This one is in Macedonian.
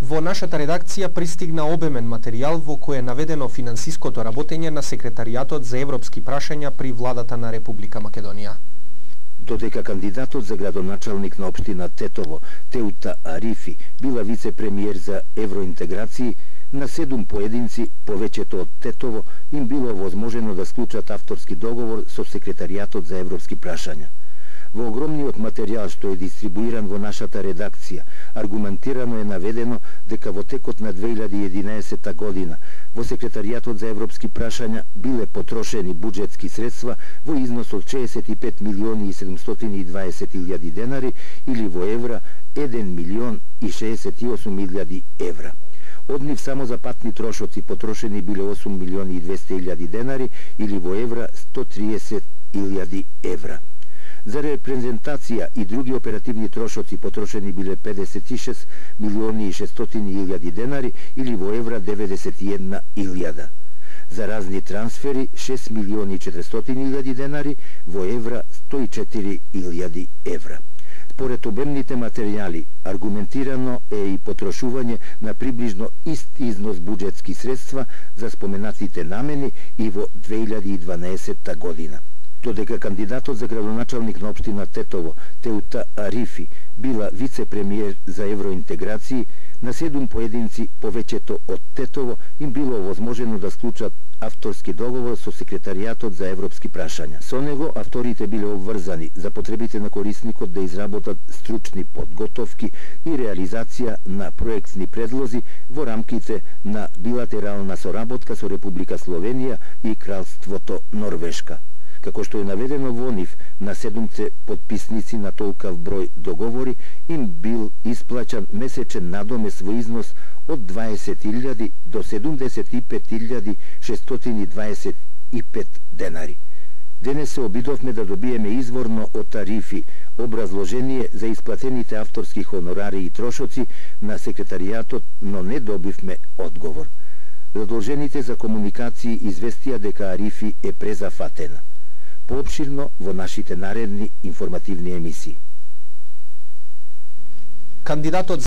Во нашата редакција пристигна обемен материјал во кој е наведено финансиското работење на Секретаријатот за европски прашања при владата на Република Македонија. Додека кандидатот за градоначалник на општина Тетово, Теута Арифи, била вице-премиер за евроинтеграции, на 7 поединци, повеќето од Тетово, им било возможено да склучат авторски договор со Секретаријатот за европски прашања. Во огромниот материјал што е дистрибуиран во нашата редакција, аргументирано е наведено дека во текот на 2011 година во Секретаријатот за европски прашања биле потрошени буџетски средства во износ од 65 милиони и 720 илјади денари или во евра 1 милион и 68 илјади евра. Од нив само за патни трошоци потрошени биле 8 милиони и 200 илјади денари или во евра 130 илјади евра. За репрезентација и други оперативни трошоци потрошени биле 56 милиони и 600 илјади денари или во евра 91 илјада. За разни трансфери 6 милиони и 400 илјади денари во евра 104 илјади евра. Според обемните материјали, аргументирано е и потрошување на приближно ист износ буџетски средства за споменатите намени и во 2012 година. Додека кандидатот за градоначалник на општина Тетово, Теута Арифи, била вице-премиер за евроинтеграции, на 7 поединци, повеќето од Тетово, им било возможено да склучат авторски договор со Секретаријатот за европски прашања. Со него авторите биле обврзани за потребите на корисникот да изработат стручни подготовки и реализација на проектни предлози во рамките на билатерална соработка со Република Словенија и Кралството Норвешка. Како што е наведено во нив, на 7 подписници на толкав број договори им бил исплаќан месечен надомес во износ од 20.000 до 75.625 денари. Денес се обидовме да добиеме изворно од Арифи образложение за исплатените авторски хонорари и трошоци на Секретаријатот, но не добивме одговор. Задолжените за комуникации известија дека Арифи е презафатена. Поопширно во нашите наредни информативни емисии. Кандидатот